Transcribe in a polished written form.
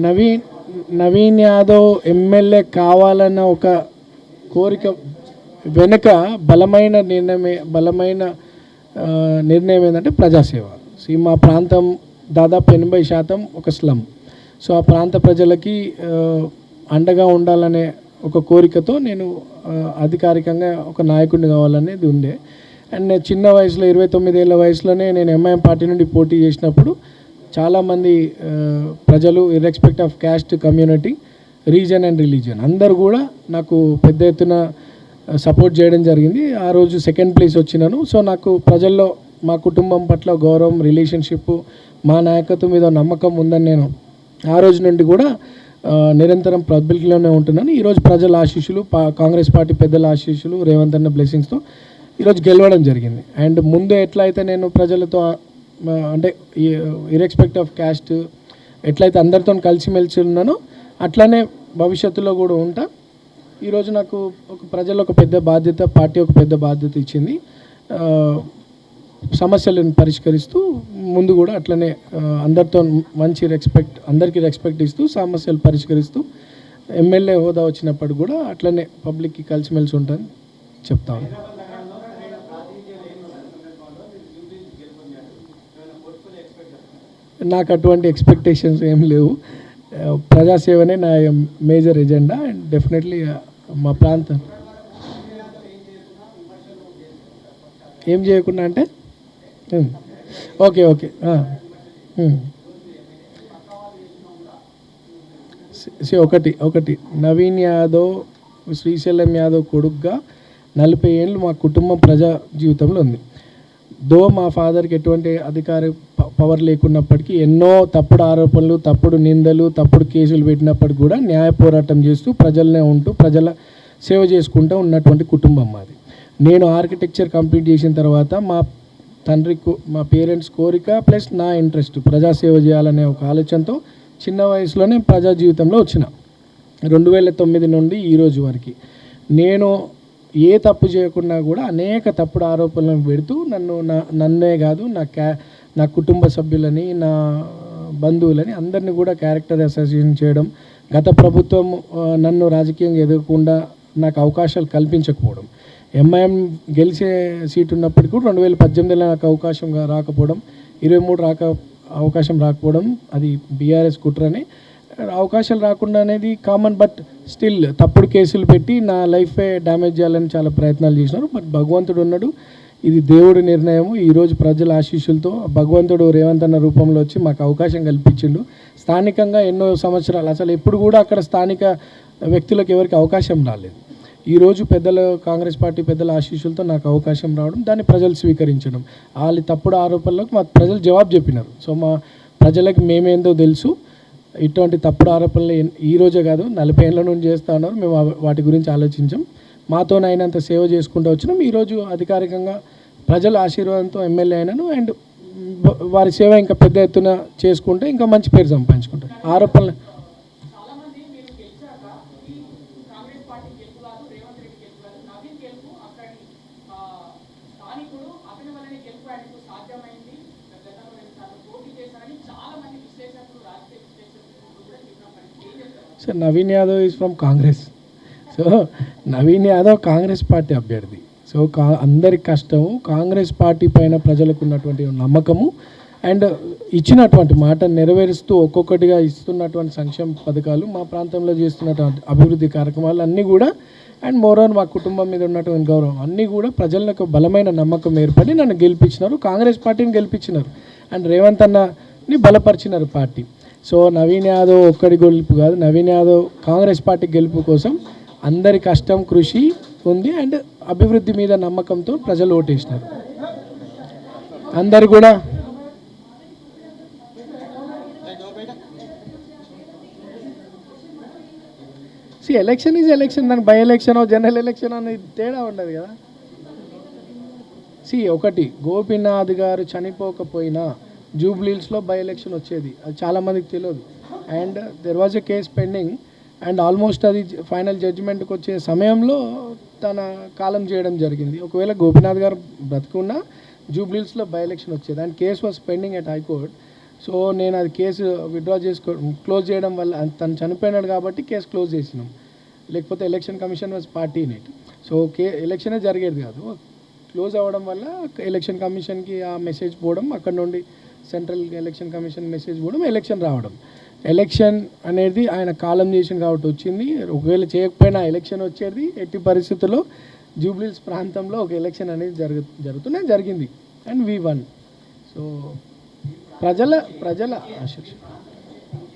Naveen Naveen Yadav MLA కావాలన్న ఒక కోరిక వెనుక బలమైన నిర్ణయం ఏంటంటే ప్రజాసేవ. మా ప్రాంతం దాదాపు 80% ఒక స్లమ్. సో ఆ ప్రాంత ప్రజలకి అండగా ఉండాలనే ఒక కోరికతో నేను అధికారికంగా ఒక నాయకుడిని కావాలనేది ఉండే. అండ్ నేను చిన్న వయసులో 29 ఏళ్ళ వయసులోనే నేను ఎంఐఎం పార్టీ నుండి పోటీ చేసినప్పుడు చాలామంది ప్రజలు irrespective of caste, community, reason and religion అందరూ కూడా నాకు పెద్ద ఎత్తున సపోర్ట్ చేయడం జరిగింది. ఆ రోజు సెకండ్ ప్లేస్ వచ్చినాను. సో నాకు ప్రజల్లో మా కుటుంబం పట్ల గౌరవం, రిలేషన్షిప్, మా నాయకత్వం మీద నమ్మకం ఉందని నేను ఆ రోజు నుండి కూడా నిరంతరం పబ్లిక్లోనే ఉంటున్నాను. ఈరోజు ప్రజల ఆశీస్సులు, కాంగ్రెస్ పార్టీ పెద్దల ఆశీస్సులు, రేవంత్ అన్న బ్లెస్సింగ్స్తో ఈరోజు గెలవడం జరిగింది. అండ్ ముందు ఎట్లయితే నేను ప్రజలతో అంటే ఇర్రెస్పెక్ట్ ఆఫ్ క్యాస్ట్ ఎట్లయితే అందరితో కలిసిమెలిసి ఉన్నానో అట్లానే భవిష్యత్తులో కూడా ఉంటా. ఈరోజు నాకు ప్రజలు ఒక పెద్ద బాధ్యత, పార్టీ ఒక పెద్ద బాధ్యత ఇచ్చింది. సమస్యలను పరిష్కరిస్తూ ముందు కూడా అట్లనే అందరితో మంచి అందరికీ రెస్పెక్ట్ ఇస్తూ సమస్యలు పరిష్కరిస్తూ ఎమ్మెల్యే హోదా వచ్చినప్పుడు కూడా అట్లనే పబ్లిక్కి కలిసిమెలిసి ఉంటాను చెప్తాను. నాకు అటువంటి ఎక్స్పెక్టేషన్స్ ఏం లేవు. ప్రజాసేవనే నా మేజర్ ఎజెండా. అండ్ డెఫినెట్లీ మా ప్రాంతం ఏం చేయకుండా అంటే ఓకే ఒకటి నవీన్ యాదవ్, శ్రీశైలం యాదవ్ కొడుకుగా 40 ఏళ్ళు మా కుటుంబం ప్రజా జీవితంలో ఉంది. మా ఫాదర్కి ఎటువంటి అధికార పవర్ లేకున్నప్పటికీ ఎన్నో తప్పుడు ఆరోపణలు, తప్పుడు నిందలు, తప్పుడు కేసులు పెట్టినప్పటికీ కూడా న్యాయ పోరాటం చేస్తూ ప్రజలనే ఉంటూ ప్రజల సేవ చేసుకుంటూ ఉన్నటువంటి కుటుంబం మాది. నేను ఆర్కిటెక్చర్ కంప్లీట్ చేసిన తర్వాత మా పేరెంట్స్ కోరిక ప్లస్ నా ఇంట్రెస్ట్ ప్రజాసేవ చేయాలనే ఒక ఆలోచనతో చిన్న వయసులోనే ప్రజా జీవితంలో వచ్చిన 2009 నుండి ఈరోజు వరకు నేను ఏ తప్పు చేయకుండా కూడా అనేక తప్పుడు ఆరోపణలను పెడుతూ నన్నే కాదు నా కుటుంబ సభ్యులని, నా బంధువులని అందరినీ కూడా క్యారెక్టర్ అసోసియేషన్ చేయడం, గత ప్రభుత్వం నన్ను రాజకీయంగా ఎదగకుండా నాకు అవకాశాలు కల్పించకపోవడం, ఎంఐఎం గెలిచే సీటు ఉన్నప్పటికీ కూడా 2018లో నాకు అవకాశం రాకపోవడం, 23 అవకాశం రాకపోవడం అది బీఆర్ఎస్ కుట్రని. అవకాశాలు రాకుండా అనేది కామన్, బట్ స్టిల్ తప్పుడు కేసులు పెట్టి నా లైఫే డ్యామేజ్ చేయాలని చాలా ప్రయత్నాలు చేసినారు. బట్ భగవంతుడు ఉన్నాడు, ఇది దేవుడి నిర్ణయము. ఈరోజు ప్రజల ఆశీస్సులతో భగవంతుడు రేవంత్ అన్న రూపంలో వచ్చి మాకు అవకాశం కల్పించిండు. స్థానికంగా ఎన్నో సంవత్సరాలు అసలు ఎప్పుడు కూడా అక్కడ స్థానిక వ్యక్తులకు ఎవరికి అవకాశం రాలేదు. ఈరోజు కాంగ్రెస్ పార్టీ పెద్దల ఆశీస్సులతో నాకు అవకాశం రావడం, దాన్ని ప్రజలు స్వీకరించడం, వాళ్ళ తప్పుడు ఆరోపణలకు మా ప్రజలు జవాబు చెప్పినారు. సో మా ప్రజలకు మేమేందో తెలుసు. ఇటువంటి తప్పుడు ఆరోపణలు ఈరోజే కాదు 40 ఏళ్ళ నుండి చేస్తూ ఉన్నారు. మేము వాటి గురించి ఆలోచించాం. మాతోనైనంత సేవ చేసుకుంటూ వచ్చినాం. ఈరోజు అధికారికంగా ప్రజల ఆశీర్వాదంతో ఎమ్మెల్యే అయినాను. అండ్ వారి సేవ ఇంకా పెద్ద ఎత్తున చేసుకుంటే ఇంకా మంచి పేరు సంపాదించుకుంటారు. ఆరోపణలు sir, Naveen Yadav is from Congress. So Naveen Yadav Congress party అభ్యర్థి. సో అందరి కష్టము, కాంగ్రెస్ పార్టీ పైన ప్రజలకు ఉన్నటువంటి నమ్మకము అండ్ ఇచ్చినటువంటి మాట నెరవేరుస్తూ ఒక్కొక్కటిగా ఇస్తున్నటువంటి సంక్షేమ పథకాలు, మా ప్రాంతంలో చేస్తున్నటువంటి అభివృద్ధి కార్యక్రమాలు అన్నీ కూడా అండ్ మోరోన్ మా కుటుంబం మీద ఉన్నటువంటి గౌరవం అన్నీ కూడా ప్రజలకు బలమైన నమ్మకం ఏర్పడి నన్ను గెలిపించినారు, కాంగ్రెస్ పార్టీని గెలిపించినారు అండ్ రేవంత్ అన్నని బలపరిచినారు పార్టీ. సో నవీన్ యాదవ్ ఒక్కడి గెలుపు కాదు, నవీన్ యాదవ్ కాంగ్రెస్ పార్టీ గెలుపు కోసం అందరి కష్టం, కృషి ఉంది అండ్ అభివృద్ధి మీద నమ్మకంతో ప్రజలు ఓటేసినారు. అందరు కూడా ఎలక్షన్ ఈజ్ ఎలక్షన్, దానికి బై ఎలక్షన్ జనరల్ ఎలక్షన్ అనేది తేడా ఉండదు కదా. ఒకటి గోపీనాథ్ గారు చనిపోకపోయినా జూబ్లీహిల్స్లో బై ఎలక్షన్ వచ్చేది, అది చాలామందికి తెలియదు. And there was a case pending and almost అది ఫైనల్ జడ్జిమెంట్కి వచ్చే సమయంలో తన కాలం చేయడం జరిగింది. ఒకవేళ గోపీనాథ్ గారు బ్రతుకున్నా జూబ్లీహిల్స్లో బై ఎలక్షన్ వచ్చేది and case was pending at high court. So నేను అది కేసు విత్డ్రా క్లోజ్ చేయడం వల్ల తను చనిపోయినాడు కాబట్టి కేసు క్లోజ్ చేసినాం. లేకపోతే election commission was party in it. So ఎలక్షనే జరిగేది కాదు. క్లోజ్ అవ్వడం వల్ల ఎలక్షన్ కమిషన్కి ఆ మెసేజ్ పోవడం, అక్కడ నుండి సెంట్రల్ ఎలక్షన్ కమిషన్ మెసేజ్ పోవడం, ఎలక్షన్ రావడం. ఎలక్షన్ అనేది ఆయన కాలం చేసింది కాబట్టి వచ్చింది. ఒకవేళ చేయకపోయినా ఎలక్షన్ వచ్చేది. ఎట్టి పరిస్థితుల్లో జూబ్లీహిల్స్ ప్రాంతంలో ఒక ఎలక్షన్ అనేది జరిగింది అండ్ వి వన్. సో ప్రజల ఆశీర్వాదం.